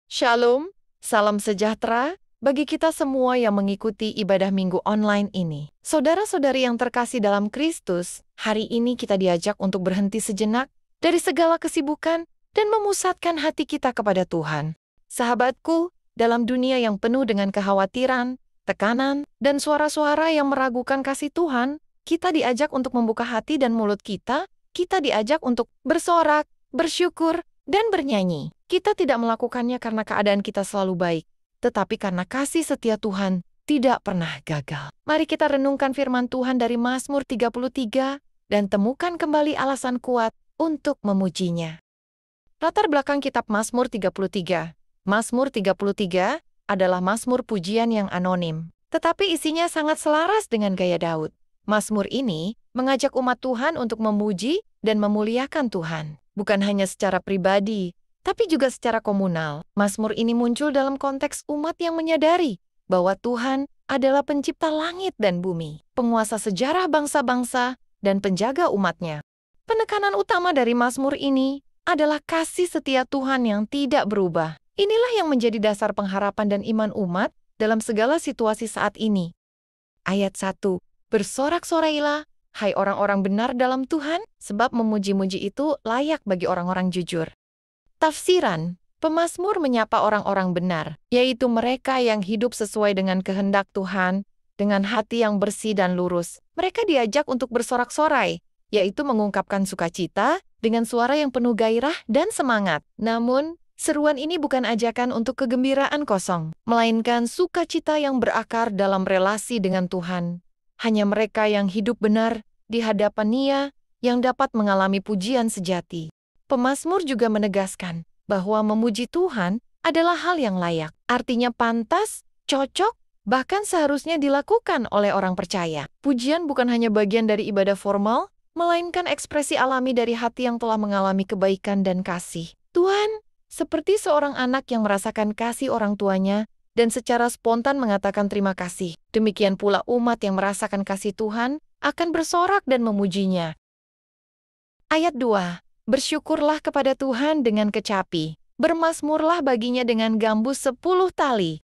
Shalom, salam sejahtera bagi kita semua yang mengikuti ibadah minggu online ini. Saudara-saudari yang terkasih dalam Kristus, hari ini kita diajak untuk berhenti sejenak dari segala kesibukan dan memusatkan hati kita kepada Tuhan. Sahabatku, dalam dunia yang penuh dengan kekhawatiran, tekanan, dan suara-suara yang meragukan kasih Tuhan, kita diajak untuk membuka hati dan mulut kita diajak untuk bersorak, bersyukur, dan bernyanyi. Kita tidak melakukannya karena keadaan kita selalu baik, tetapi karena kasih setia Tuhan tidak pernah gagal. Mari kita renungkan firman Tuhan dari Mazmur 33 dan temukan kembali alasan kuat untuk memujinya. Latar belakang kitab Mazmur 33. Mazmur 33 adalah mazmur pujian yang anonim, tetapi isinya sangat selaras dengan gaya Daud. Mazmur ini mengajak umat Tuhan untuk memuji dan memuliakan Tuhan, bukan hanya secara pribadi, tapi juga secara komunal. Mazmur ini muncul dalam konteks umat yang menyadari bahwa Tuhan adalah pencipta langit dan bumi, penguasa sejarah bangsa-bangsa, dan penjaga umatnya. Penekanan utama dari Mazmur ini adalah kasih setia Tuhan yang tidak berubah. Inilah yang menjadi dasar pengharapan dan iman umat dalam segala situasi saat ini. Ayat 1, bersorak-sorailah, hai orang-orang benar dalam Tuhan, sebab memuji-muji itu layak bagi orang-orang jujur. Tafsiran, pemazmur menyapa orang-orang benar, yaitu mereka yang hidup sesuai dengan kehendak Tuhan, dengan hati yang bersih dan lurus. Mereka diajak untuk bersorak-sorai, yaitu mengungkapkan sukacita dengan suara yang penuh gairah dan semangat. Namun, seruan ini bukan ajakan untuk kegembiraan kosong, melainkan sukacita yang berakar dalam relasi dengan Tuhan. Hanya mereka yang hidup benar di hadapan Dia yang dapat mengalami pujian sejati. Pemazmur juga menegaskan bahwa memuji Tuhan adalah hal yang layak, artinya pantas, cocok, bahkan seharusnya dilakukan oleh orang percaya. Pujian bukan hanya bagian dari ibadah formal, melainkan ekspresi alami dari hati yang telah mengalami kebaikan dan kasih. Tuhan, seperti seorang anak yang merasakan kasih orang tuanya dan secara spontan mengatakan terima kasih. Demikian pula umat yang merasakan kasih Tuhan akan bersorak dan memujinya. Ayat 2. Bersyukurlah kepada Tuhan dengan kecapi, bermazmurlah baginya dengan gambus 10 tali.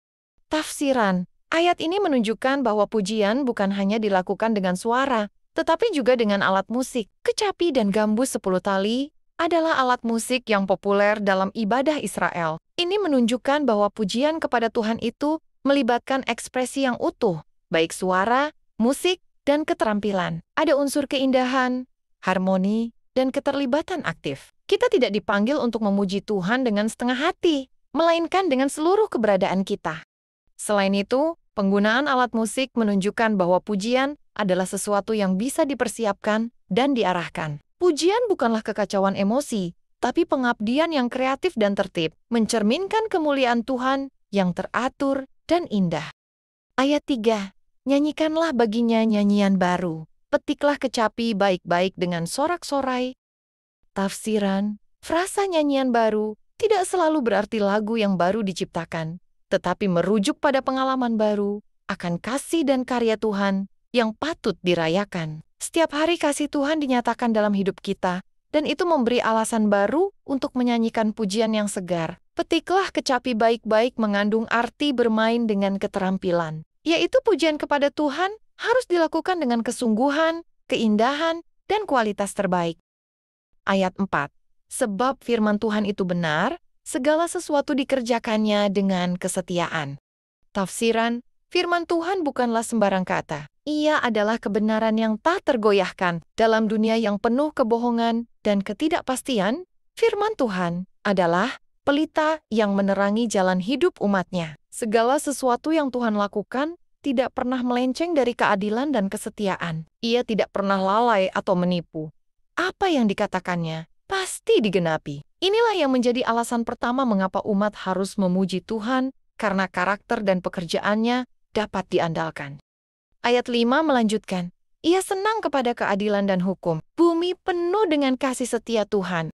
Tafsiran, ayat ini menunjukkan bahwa pujian bukan hanya dilakukan dengan suara, tetapi juga dengan alat musik. Kecapi dan gambus 10 tali adalah alat musik yang populer dalam ibadah Israel. Ini menunjukkan bahwa pujian kepada Tuhan itu melibatkan ekspresi yang utuh, baik suara, musik, dan keterampilan. Ada unsur keindahan, harmoni, dan keterlibatan aktif. Kita tidak dipanggil untuk memuji Tuhan dengan setengah hati, melainkan dengan seluruh keberadaan kita. Selain itu, penggunaan alat musik menunjukkan bahwa pujian adalah sesuatu yang bisa dipersiapkan dan diarahkan. Pujian bukanlah kekacauan emosi, tapi pengabdian yang kreatif dan tertib, mencerminkan kemuliaan Tuhan yang teratur dan indah. Ayat 3, nyanyikanlah baginya nyanyian baru. Petiklah kecapi baik-baik dengan sorak-sorai. Tafsiran, frasa nyanyian baru tidak selalu berarti lagu yang baru diciptakan, tetapi merujuk pada pengalaman baru akan kasih dan karya Tuhan yang patut dirayakan. Setiap hari kasih Tuhan dinyatakan dalam hidup kita, dan itu memberi alasan baru untuk menyanyikan pujian yang segar. Petiklah kecapi baik-baik mengandung arti bermain dengan keterampilan, yaitu pujian kepada Tuhan harus dilakukan dengan kesungguhan, keindahan, dan kualitas terbaik. Ayat 4. Sebab firman Tuhan itu benar, segala sesuatu dikerjakannya dengan kesetiaan. Tafsiran, firman Tuhan bukanlah sembarang kata. Ia adalah kebenaran yang tak tergoyahkan. Dalam dunia yang penuh kebohongan dan ketidakpastian, firman Tuhan adalah pelita yang menerangi jalan hidup umatnya. Segala sesuatu yang Tuhan lakukan tidak pernah melenceng dari keadilan dan kesetiaan. Ia tidak pernah lalai atau menipu. Apa yang dikatakannya pasti digenapi. Inilah yang menjadi alasan pertama mengapa umat harus memuji Tuhan, karena karakter dan pekerjaannya dapat diandalkan. Ayat 5 melanjutkan, ia senang kepada keadilan dan hukum. Bumi penuh dengan kasih setia Tuhan.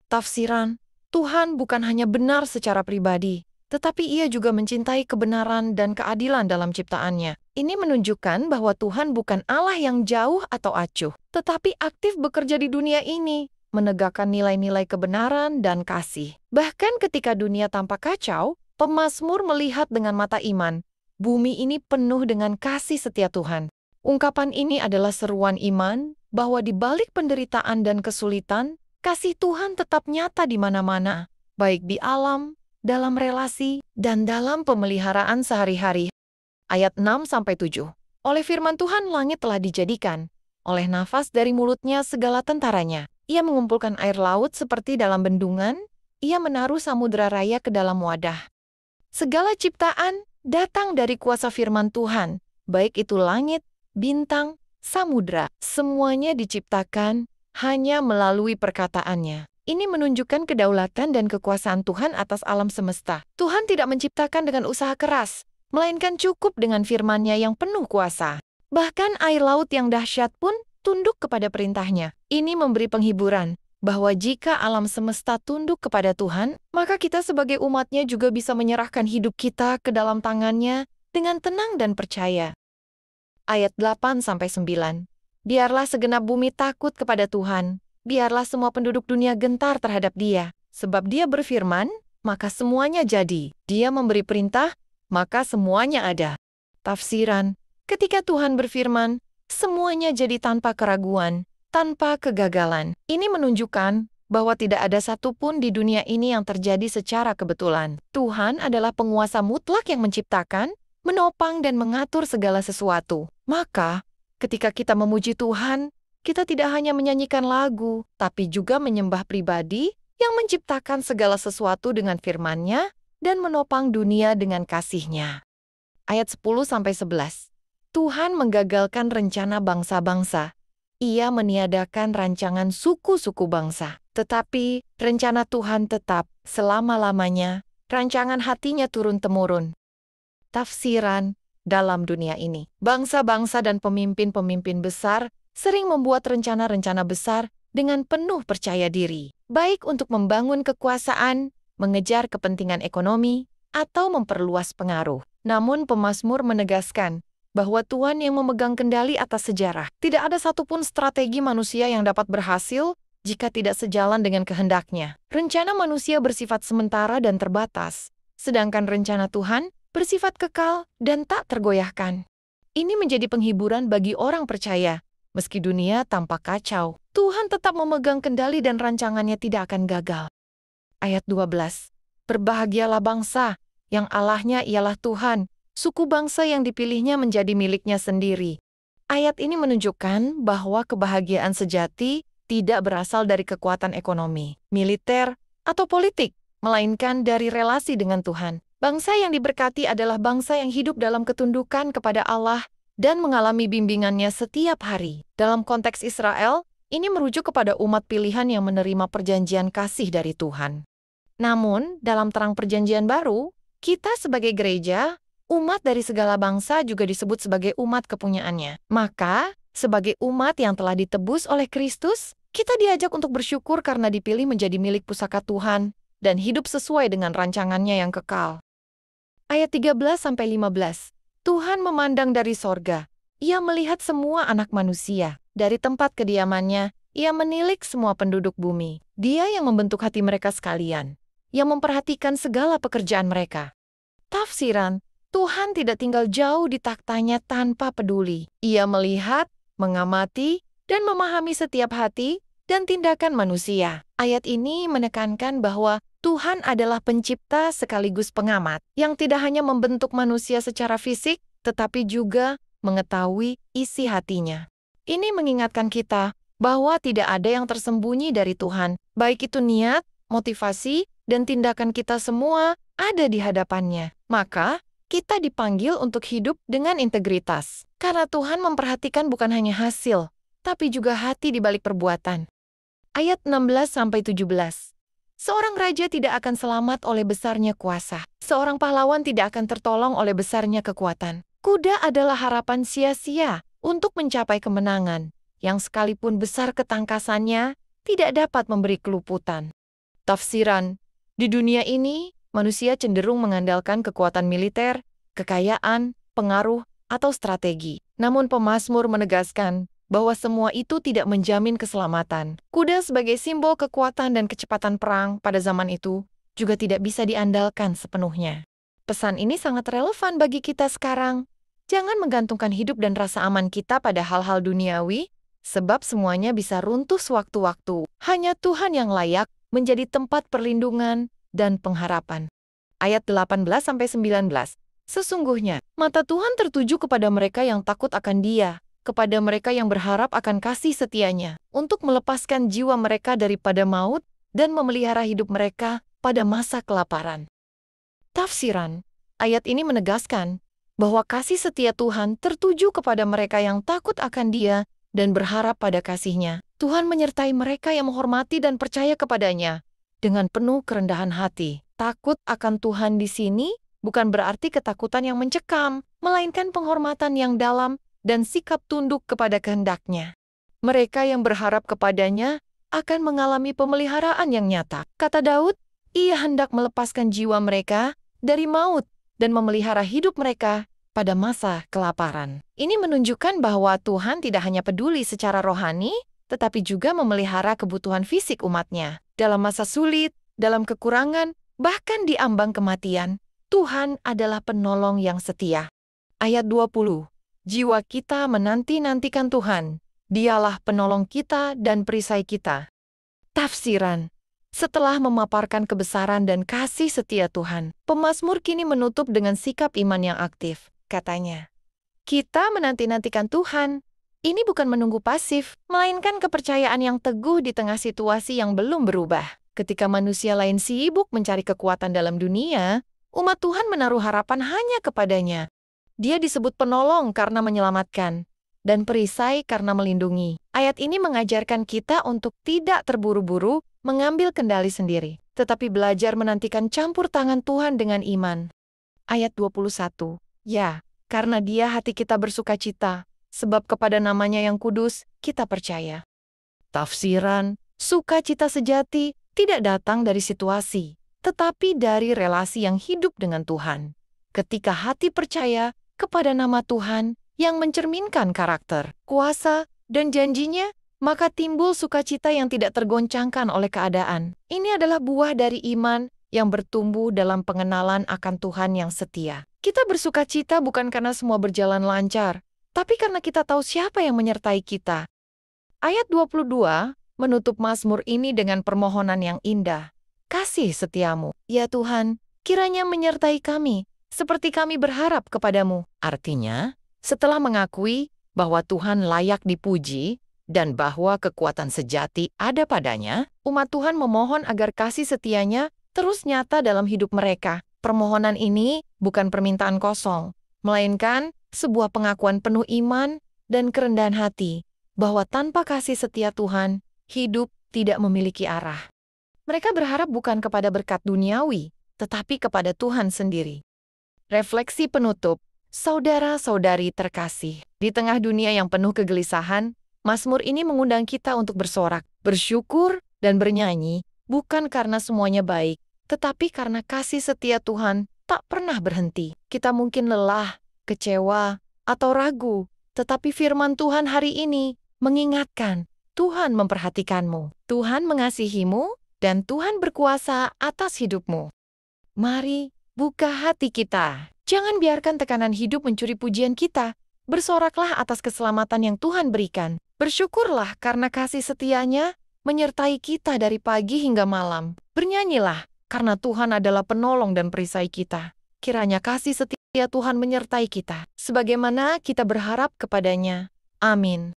Tafsiran, Tuhan bukan hanya benar secara pribadi, tetapi ia juga mencintai kebenaran dan keadilan dalam ciptaannya. Ini menunjukkan bahwa Tuhan bukan Allah yang jauh atau acuh, tetapi aktif bekerja di dunia ini, menegakkan nilai-nilai kebenaran dan kasih. Bahkan ketika dunia tampak kacau, pemazmur melihat dengan mata iman, bumi ini penuh dengan kasih setia Tuhan. Ungkapan ini adalah seruan iman bahwa di balik penderitaan dan kesulitan, kasih Tuhan tetap nyata di mana-mana, baik di alam, dalam relasi, dan dalam pemeliharaan sehari-hari. Ayat 6-7. Oleh firman Tuhan langit telah dijadikan, oleh nafas dari mulutnya segala tentaranya. Ia mengumpulkan air laut seperti dalam bendungan, ia menaruh samudera raya ke dalam wadah. Segala ciptaan datang dari kuasa firman Tuhan, baik itu langit, bintang, samudra. Semuanya diciptakan hanya melalui perkataannya. Ini menunjukkan kedaulatan dan kekuasaan Tuhan atas alam semesta. Tuhan tidak menciptakan dengan usaha keras, melainkan cukup dengan firman-Nya yang penuh kuasa. Bahkan air laut yang dahsyat pun tunduk kepada perintahnya. Ini memberi penghiburan bahwa jika alam semesta tunduk kepada Tuhan, maka kita sebagai umat-Nya juga bisa menyerahkan hidup kita ke dalam tangan-Nya dengan tenang dan percaya. Ayat 8-9. Biarlah segenap bumi takut kepada Tuhan, biarlah semua penduduk dunia gentar terhadap Dia. Sebab Dia berfirman, maka semuanya jadi. Dia memberi perintah, maka semuanya ada. Tafsiran, ketika Tuhan berfirman, semuanya jadi tanpa keraguan, tanpa kegagalan. Ini menunjukkan bahwa tidak ada satupun di dunia ini yang terjadi secara kebetulan. Tuhan adalah penguasa mutlak yang menciptakan, menopang dan mengatur segala sesuatu. Maka, ketika kita memuji Tuhan, kita tidak hanya menyanyikan lagu, tapi juga menyembah pribadi yang menciptakan segala sesuatu dengan firman-Nya dan menopang dunia dengan kasih-Nya. Ayat 10-11. Tuhan menggagalkan rencana bangsa-bangsa. Ia meniadakan rancangan suku-suku bangsa. Tetapi rencana Tuhan tetap selama-lamanya, rancangan hati-Nya turun-temurun. Tafsiran, dalam dunia ini, bangsa-bangsa dan pemimpin-pemimpin besar sering membuat rencana-rencana besar dengan penuh percaya diri, baik untuk membangun kekuasaan, mengejar kepentingan ekonomi, atau memperluas pengaruh. Namun pemazmur menegaskan bahwa Tuhan yang memegang kendali atas sejarah. Tidak ada satupun strategi manusia yang dapat berhasil jika tidak sejalan dengan kehendak-Nya. Rencana manusia bersifat sementara dan terbatas, sedangkan rencana Tuhan bersifat kekal dan tak tergoyahkan. Ini menjadi penghiburan bagi orang percaya. Meski dunia tampak kacau, Tuhan tetap memegang kendali dan rancangannya tidak akan gagal. Ayat 12. Berbahagialah bangsa, yang Allahnya ialah Tuhan, suku bangsa yang dipilihnya menjadi miliknya sendiri. Ayat ini menunjukkan bahwa kebahagiaan sejati tidak berasal dari kekuatan ekonomi, militer, atau politik, melainkan dari relasi dengan Tuhan. Bangsa yang diberkati adalah bangsa yang hidup dalam ketundukan kepada Allah dan mengalami bimbingannya setiap hari. Dalam konteks Israel, ini merujuk kepada umat pilihan yang menerima perjanjian kasih dari Tuhan. Namun, dalam terang perjanjian baru, kita sebagai gereja, umat dari segala bangsa juga disebut sebagai umat kepunyaannya. Maka, sebagai umat yang telah ditebus oleh Kristus, kita diajak untuk bersyukur karena dipilih menjadi milik pusaka Tuhan dan hidup sesuai dengan rancangannya yang kekal. Ayat 13-15. Tuhan memandang dari sorga. Ia melihat semua anak manusia. Dari tempat kediamannya, Ia menilik semua penduduk bumi. Dia yang membentuk hati mereka sekalian, yang memperhatikan segala pekerjaan mereka. Tafsiran, Tuhan tidak tinggal jauh di takhta-Nya tanpa peduli. Ia melihat, mengamati, dan memahami setiap hati dan tindakan manusia. Ayat ini menekankan bahwa Tuhan adalah pencipta sekaligus pengamat, yang tidak hanya membentuk manusia secara fisik, tetapi juga mengetahui isi hatinya. Ini mengingatkan kita bahwa tidak ada yang tersembunyi dari Tuhan, baik itu niat, motivasi, dan tindakan kita semua ada di hadapan-Nya. Maka, kita dipanggil untuk hidup dengan integritas, karena Tuhan memperhatikan bukan hanya hasil, tapi juga hati di balik perbuatan. Ayat 16-17. Seorang raja tidak akan selamat oleh besarnya kuasa. Seorang pahlawan tidak akan tertolong oleh besarnya kekuatan. Kuda adalah harapan sia-sia untuk mencapai kemenangan, yang sekalipun besar ketangkasannya, tidak dapat memberi keluputan. Tafsiran, di dunia ini, manusia cenderung mengandalkan kekuatan militer, kekayaan, pengaruh, atau strategi. Namun pemazmur menegaskan bahwa semua itu tidak menjamin keselamatan. Kuda sebagai simbol kekuatan dan kecepatan perang pada zaman itu juga tidak bisa diandalkan sepenuhnya. Pesan ini sangat relevan bagi kita sekarang. Jangan menggantungkan hidup dan rasa aman kita pada hal-hal duniawi, sebab semuanya bisa runtuh sewaktu-waktu. Hanya Tuhan yang layak menjadi tempat perlindungan dan pengharapan. Ayat 18-19. Sesungguhnya, mata Tuhan tertuju kepada mereka yang takut akan Dia, kepada mereka yang berharap akan kasih setianya, untuk melepaskan jiwa mereka daripada maut dan memelihara hidup mereka pada masa kelaparan. Tafsiran ayat ini menegaskan bahwa kasih setia Tuhan tertuju kepada mereka yang takut akan Dia dan berharap pada kasih-Nya. Tuhan menyertai mereka yang menghormati dan percaya kepadanya dengan penuh kerendahan hati. Takut akan Tuhan di sini bukan berarti ketakutan yang mencekam, melainkan penghormatan yang dalam dan sikap tunduk kepada kehendak-Nya. Mereka yang berharap kepadanya akan mengalami pemeliharaan yang nyata. Kata Daud, Ia hendak melepaskan jiwa mereka dari maut dan memelihara hidup mereka pada masa kelaparan. Ini menunjukkan bahwa Tuhan tidak hanya peduli secara rohani, tetapi juga memelihara kebutuhan fisik umat-Nya. Dalam masa sulit, dalam kekurangan, bahkan di ambang kematian, Tuhan adalah penolong yang setia. Ayat 20. Jiwa kita menanti-nantikan Tuhan. Dialah penolong kita dan perisai kita. Tafsiran. Setelah memaparkan kebesaran dan kasih setia Tuhan, pemazmur kini menutup dengan sikap iman yang aktif. Katanya, kita menanti-nantikan Tuhan. Ini bukan menunggu pasif, melainkan kepercayaan yang teguh di tengah situasi yang belum berubah. Ketika manusia lain sibuk mencari kekuatan dalam dunia, umat Tuhan menaruh harapan hanya kepadanya. Dia disebut penolong karena menyelamatkan, dan perisai karena melindungi. Ayat ini mengajarkan kita untuk tidak terburu-buru mengambil kendali sendiri, tetapi belajar menantikan campur tangan Tuhan dengan iman. Ayat 21. Ya, karena Dia hati kita bersukacita, sebab kepada nama-Nya yang kudus kita percaya. Tafsiran, sukacita sejati tidak datang dari situasi, tetapi dari relasi yang hidup dengan Tuhan. Ketika hati percaya kepada nama Tuhan yang mencerminkan karakter, kuasa, dan janji-Nya, maka timbul sukacita yang tidak tergoncangkan oleh keadaan. Ini adalah buah dari iman yang bertumbuh dalam pengenalan akan Tuhan yang setia. Kita bersukacita bukan karena semua berjalan lancar, tapi karena kita tahu siapa yang menyertai kita. Ayat 22 menutup mazmur ini dengan permohonan yang indah. Kasih setiamu, ya Tuhan, kiranya menyertai kami, seperti kami berharap kepadamu. Artinya, setelah mengakui bahwa Tuhan layak dipuji dan bahwa kekuatan sejati ada padanya, umat Tuhan memohon agar kasih setianya terus nyata dalam hidup mereka. Permohonan ini bukan permintaan kosong, melainkan sebuah pengakuan penuh iman dan kerendahan hati bahwa tanpa kasih setia Tuhan, hidup tidak memiliki arah. Mereka berharap bukan kepada berkat duniawi, tetapi kepada Tuhan sendiri. Refleksi penutup, saudara-saudari terkasih, di tengah dunia yang penuh kegelisahan, mazmur ini mengundang kita untuk bersorak, bersyukur, dan bernyanyi, bukan karena semuanya baik, tetapi karena kasih setia Tuhan tak pernah berhenti. Kita mungkin lelah, kecewa, atau ragu, tetapi firman Tuhan hari ini mengingatkan, Tuhan memperhatikanmu, Tuhan mengasihimu, dan Tuhan berkuasa atas hidupmu. Mari, buka hati kita. Jangan biarkan tekanan hidup mencuri pujian kita. Bersoraklah atas keselamatan yang Tuhan berikan. Bersyukurlah karena kasih setianya menyertai kita dari pagi hingga malam. Bernyanyilah karena Tuhan adalah penolong dan perisai kita. Kiranya kasih setia Tuhan menyertai kita, sebagaimana kita berharap kepadanya. Amin.